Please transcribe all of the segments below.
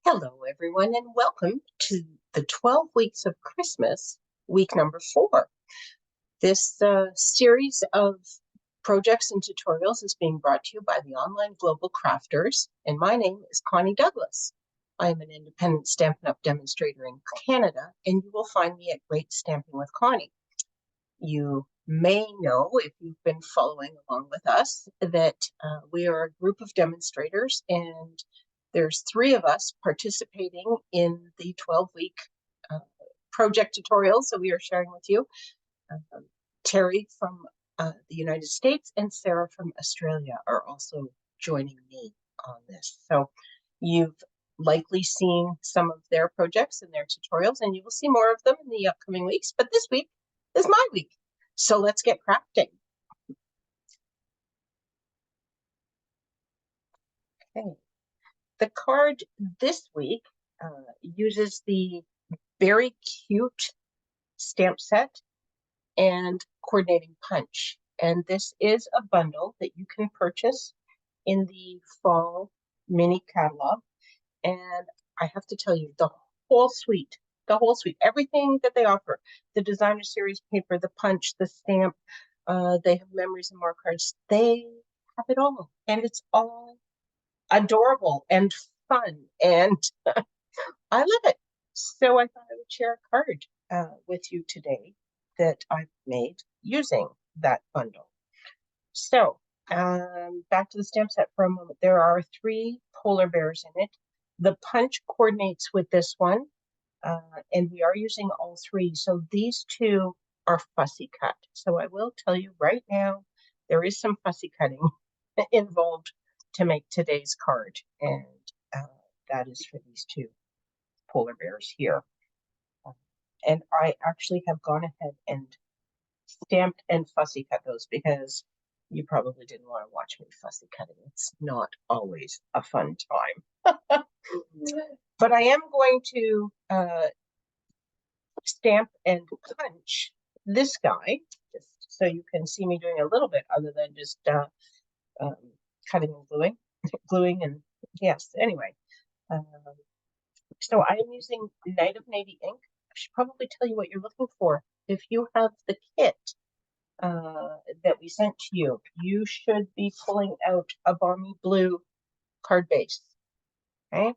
Hello, everyone, and welcome to the 12 Weeks of Christmas, week number 4. This series of projects and tutorials is being brought to you by the Online Global Crafters, and my name is Connie Douglas. I am an independent Stampin' Up! Demonstrator in Canada, and you will find me at Great Stamping with Connie. You may know, if you've been following along with us, that we are a group of demonstrators, and there's 3 of us participating in the 12-week project tutorials that we are sharing with you. Terry from the United States and Sarah from Australia are also joining me on this. So you've likely seen some of their projects and their tutorials, and you will see more of them in the upcoming weeks. But this week is my week. So let's get crafting. Okay. The card this week uses the very cute stamp set and coordinating punch. And this is a bundle that you can purchase in the fall mini catalog. And I have to tell you, the whole suite, everything that they offer, the designer series paper, the punch, the stamp, they have memories and more cards. They have it all, and it's all adorable and fun, and I love it. So I thought I would share a card with you today that I've made using that bundle. So back to the stamp set for a moment. There are 3 polar bears in it. The punch coordinates with this one, and we are using all 3. So these 2 are fussy cut. So I will tell you right now, there is some fussy cutting involved to make today's card, and that is for these 2 polar bears here. And I actually have gone ahead and stamped and fussy cut those because you probably didn't want to watch me fussy cutting. It's not always a fun time. But I am going to stamp and punch this guy, just so you can see me doing a little bit other than just cutting and gluing and yes, anyway. So I am using Night of Navy ink. I should probably tell you what you're looking for. If you have the kit that we sent to you, you should be pulling out a balmy blue card base. Okay.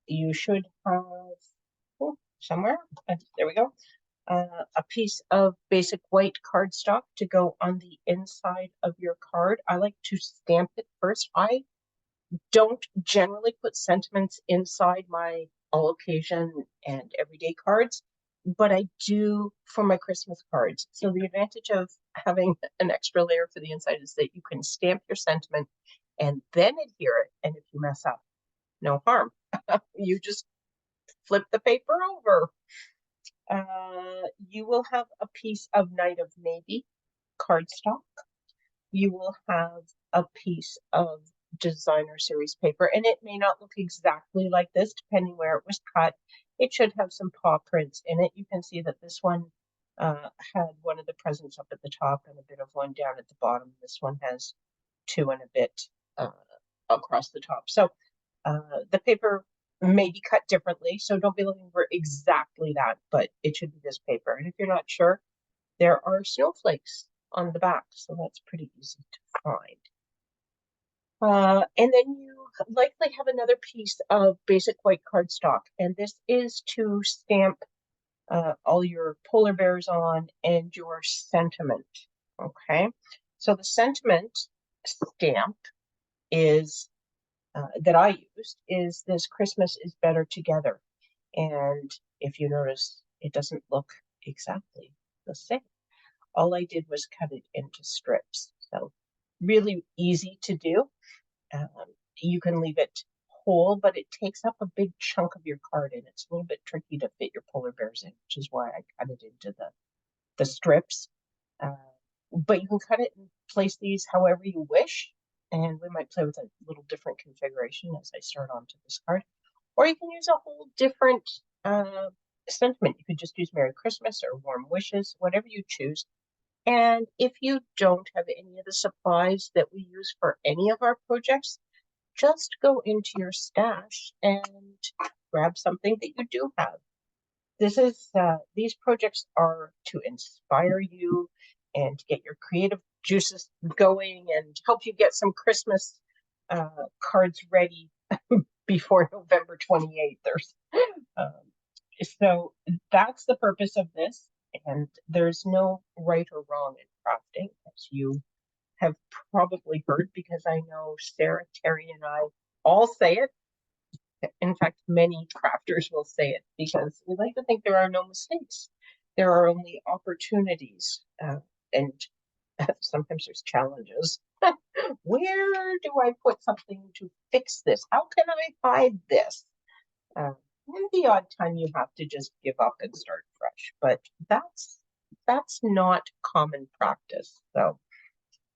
You should have somewhere. There we go. A piece of basic white cardstock to go on the inside of your card. I like to stamp it first. I don't generally put sentiments inside my all occasion and everyday cards, but I do for my Christmas cards. So the advantage of having an extra layer for the inside is that you can stamp your sentiment and then adhere it. And if you mess up, no harm. You just flip the paper over. You will have a piece of Night of Navy cardstock. You will have a piece of designer series paper, and it may not look exactly like this depending where it was cut. It should have some paw prints in it. You can see that this one had one of the presents up at the top and a bit of one down at the bottom. This one has 2 and a bit across the top. So the paper may be cut differently, so don't be looking for exactly that, but it should be this paper. And if you're not sure, there are snowflakes on the back, so that's pretty easy to find. And then you likely have another piece of basic white cardstock, and this is to stamp all your polar bears on and your sentiment. Okay, so the sentiment stamp is that I used is this Christmas is Better Together. And if you notice, it doesn't look exactly the same. All I did was cut it into strips. So really easy to do. You can leave it whole, but it takes up a big chunk of your card, and it's a little bit tricky to fit your polar bears in, which is why I cut it into the strips. But you can cut it and place these however you wish, and we might play with a little different configuration as I start onto this card. Or you can use a whole different sentiment. You could just use Merry Christmas or Warm Wishes, whatever you choose. And if you don't have any of the supplies that we use for any of our projects, just go into your stash and grab something that you do have. These projects are to inspire you and to get your creative juices going and help you get some Christmas cards ready before November 28th. So that's the purpose of this, and there's no right or wrong in crafting, as you have probably heard, because I know Sarah, Terry, and I all say it. In fact, many crafters will say it because we like to think there are no mistakes. There are only opportunities, and sometimes there's challenges. Where do I put something to fix this? How can I hide this? And the odd time you have to just give up and start fresh, but that's not common practice. So,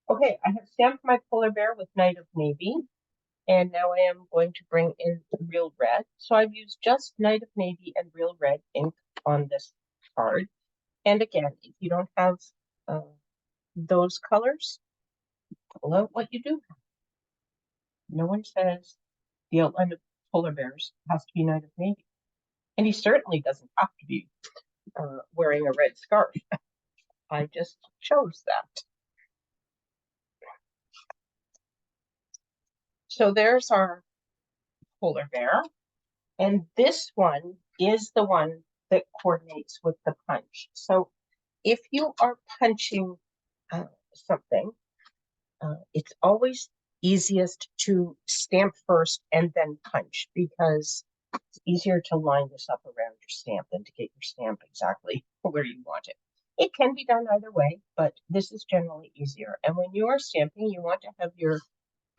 okay, I have stamped my polar bear with Night of Navy, and now I am going to bring in Real Red. So I've used just Night of Navy and Real Red ink on this card. And again, if you don't have those colors, pull out what you do have. No one says the outline of polar bears has to be Night of Navy. And he certainly doesn't have to be wearing a red scarf. I just chose that. So there's our polar bear. And this one is the one that coordinates with the punch. So if you are punching something, it's always easiest to stamp first and then punch, because it's easier to line this up around your stamp than to get your stamp exactly where you want it. It can be done either way, but this is generally easier. And when you are stamping, you want to have your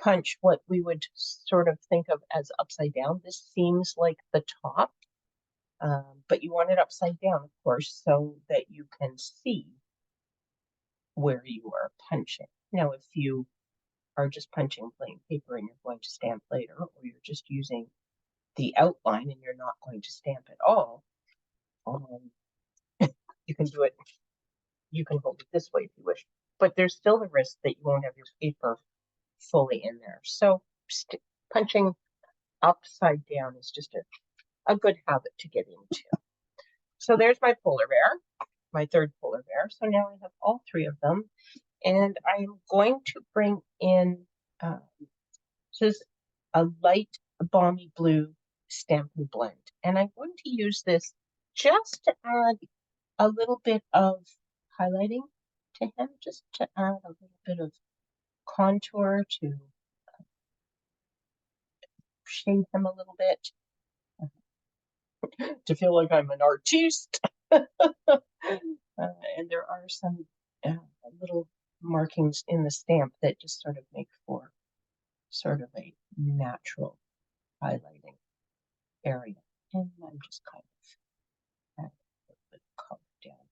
punch what we would sort of think of as upside down. This seems like the top, but you want it upside down, of course, so that you can see where you are punching. Now, if you are just punching plain paper and you're going to stamp later, or you're just using the outline and you're not going to stamp at all, you can do it. You can hold it this way if you wish, but there's still the risk that you won't have your paper fully in there. So punching upside down is just a good habit to get into. So there's my polar bear, my third polar bear. So now I have all three of them, and I'm going to bring in this is a light balmy blue Stampin' Blend, and I'm going to use this just to add a little bit of highlighting to him, just to add a little bit of contour to shade him a little bit, to feel like I'm an artiste. And there are some little markings in the stamp that just sort of make for sort of a natural highlighting area. And I'm just kind of add a little bit of color down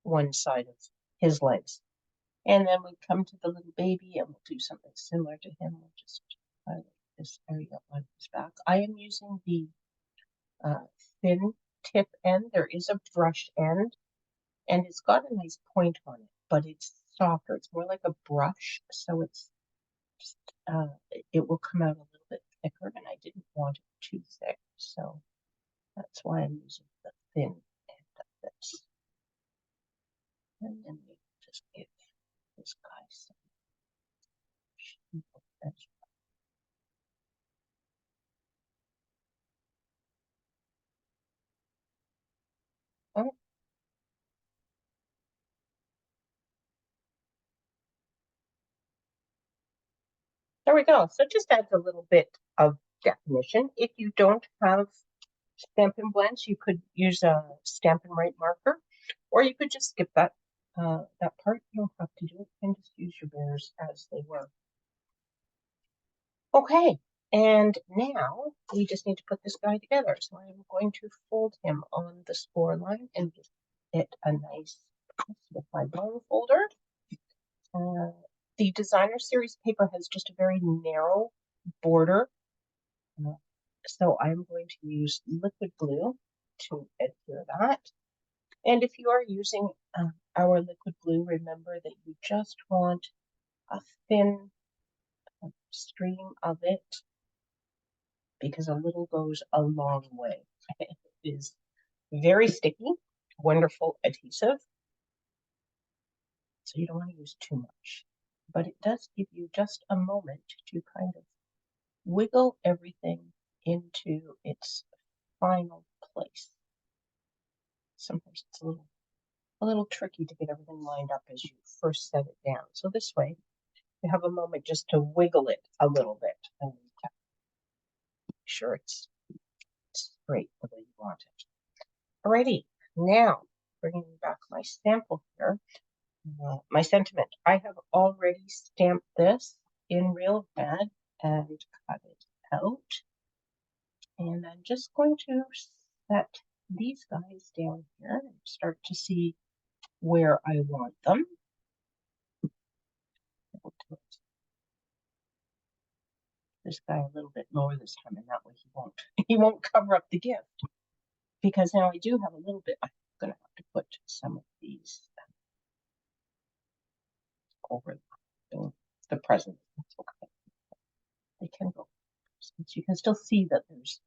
one side of his legs. And then we come to the little baby and we'll do something similar to him. We'll just highlight this area on his back. I am using the thin tip end. There is a brush end, and it's got a nice point on it, but it's softer. It's more like a brush, so it's just, it will come out a little bit thicker, and I didn't want it too thick, so that's why I'm using the thin end of this. And then we just give this guy some shape as well. Oh, there we go. So it just adds a little bit of definition. If you don't have Stampin' Blends, you could use a Stampin' Write marker, or you could just skip that that part. You don't have to do it, and just use your bears as they were. Okay, and now we just need to put this guy together. So I'm going to fold him on the score line and give it a nice with my bone folder. The Designer Series paper has just a very narrow border, so I'm going to use liquid glue to adhere that. And if you are using our liquid glue, remember that you just want a thin stream of it because a little goes a long way. It is very sticky, wonderful adhesive. So you don't want to use too much, but it does give you just a moment to kind of wiggle everything into its final place. Sometimes it's a little tricky to get everything lined up as you first set it down. So this way, you have a moment just to wiggle it a little bit and make sure it's straight the way you want it. Alrighty, now bringing back my sample here, my sentiment. I have already stamped this in real red and cut it out. And I'm just going to set these guys down here and start to see where I want them. This guy a little bit lower this time, and that way he won't cover up the gift. Because now I do have a little bit, I'm gonna have to put some of these over the present. That's okay. They can go, since you can still see that there's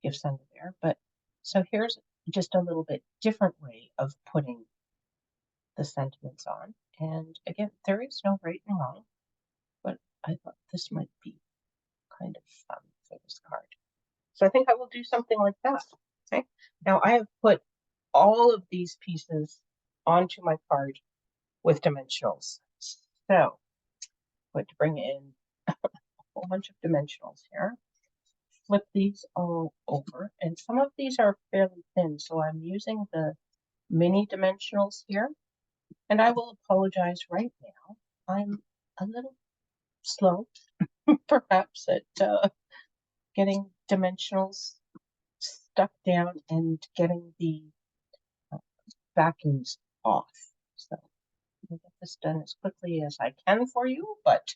gifts under there. But so here's just a little bit different way of putting the sentiments on. And again, there is no right and wrong, but I thought this might be kind of fun for this card. So I think I will do something like that. Okay. Now I have put all of these pieces onto my card with dimensionals. So I'm going to bring in a whole bunch of dimensionals here. Flip these all over, and some of these are fairly thin, so I'm using the mini dimensionals here. And I will apologize right now. I'm a little slow, perhaps, at getting dimensionals stuck down and getting the backings off. So I'll get this done as quickly as I can for you, but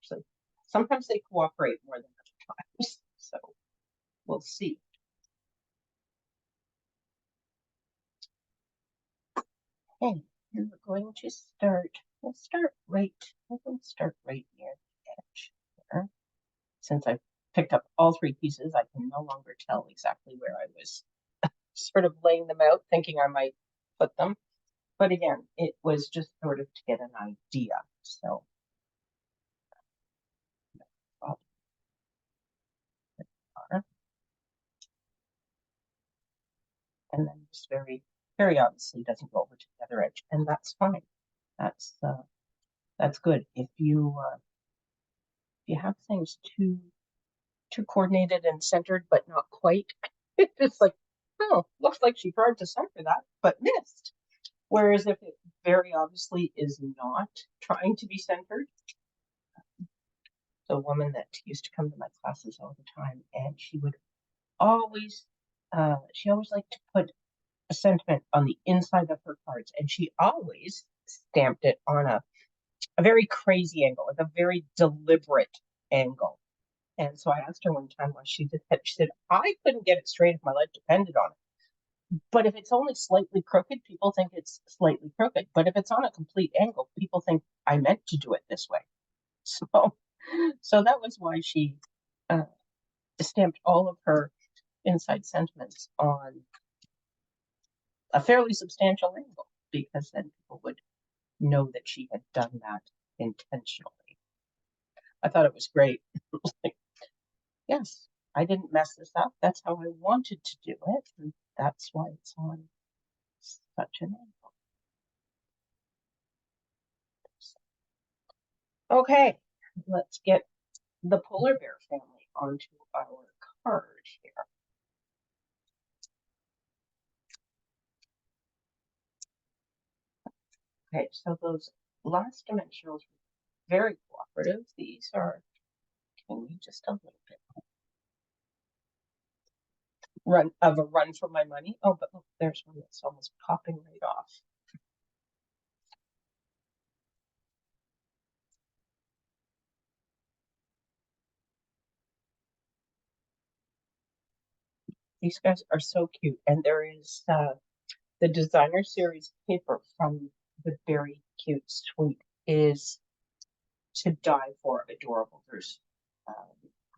so sometimes they cooperate more than other times, so we'll see. Okay, and we're going to start, we'll start right near the edge here. Since I've picked up all three pieces, I can no longer tell exactly where I was sort of laying them out, thinking I might put them. But again, it was just sort of to get an idea. So and then just very obviously doesn't go over to the other edge, and that's fine. That's good. If you have things too coordinated and centered, but not quite, it's like, oh, looks like she tried to center that, but missed. Whereas if it very obviously is not trying to be centered, the woman that used to come to my classes all the time, and she would always, she always liked to put a sentiment on the inside of her cards, and she always stamped it on a very crazy angle, like a very deliberate angle. And so I asked her one time why she did that. She said, I couldn't get it straight if my life depended on it. But if it's only slightly crooked, people think it's slightly crooked. But if it's on a complete angle, people think I meant to do it this way. So that was why she stamped all of her inside sentiments on a fairly substantial angle, because then people would know that she had done that intentionally. I thought it was great. Like, yes, I didn't mess this up. That's how I wanted to do it. And that's why it's on such an angle. Okay, let's get the polar bear family onto our card here. Okay, so those last dimensionals were very cooperative. These are, can we just a little bit run for my money? Oh, but look, there's one that's almost popping right off. These guys are so cute, and there is the designer series paper from the Very Cute Suite is to die for adorable. There's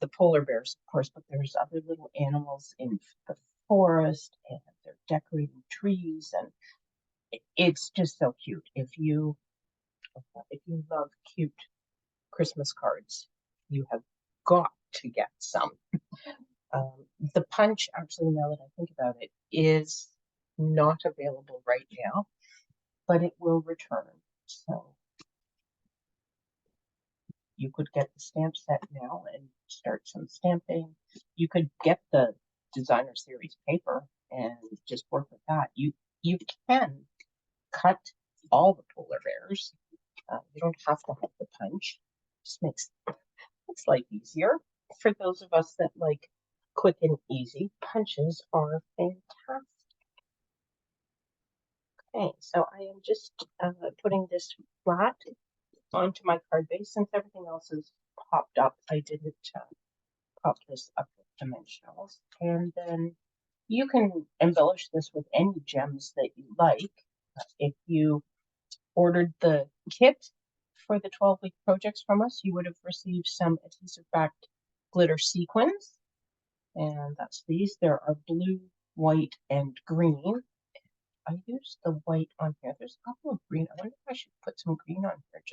the polar bears, of course, but there's other little animals in the forest, and they're decorating trees, and it's just so cute. If you love cute Christmas cards, you have got to get some. The punch, actually, now that I think about it, is not available right now, but it will return. So you could get the stamp set now and start some stamping. You could get the designer series paper and just work with that. You can cut all the polar bears. You don't have to have the punch. Just makes life easier. For those of us that like quick and easy, punches are fantastic. Okay, so I am just putting this flat onto my card base. Since everything else is popped up, I didn't pop this up with dimensionals. And then you can embellish this with any gems that you like. If you ordered the kit for the 12-week projects from us, you would have received some adhesive backed glitter sequins. And that's these. There are blue, white, and green. I used the white on here. There's a couple of green. I wonder if I should put some green on here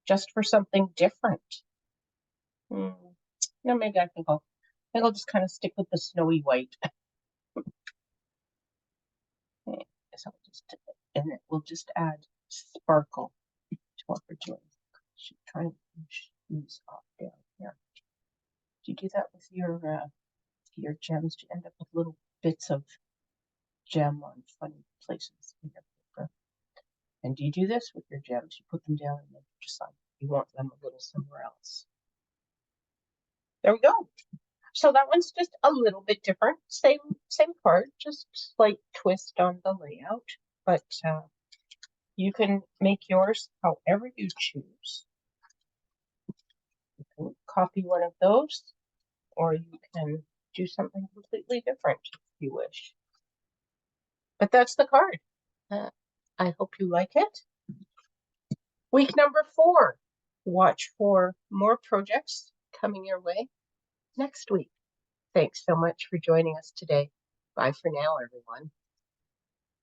just for something different. No, maybe I think I'll just kind of stick with the snowy white. Okay, so and it will just add sparkle to what we're doing. I should try and finish these off down here. Do you do that with your gems? Do you end up with little bits of gem on funny places in your paper? And do you do this with your gems? You put them down and then you decide you want them a little somewhere else. There we go. So that one's just a little bit different. Same card, just slight twist on the layout. But you can make yours however you choose. You can copy one of those, or you can do something completely different if you wish. But that's the card. I hope you like it. Week number 4. Watch for more projects coming your way next week. Thanks so much for joining us today. Bye for now, everyone.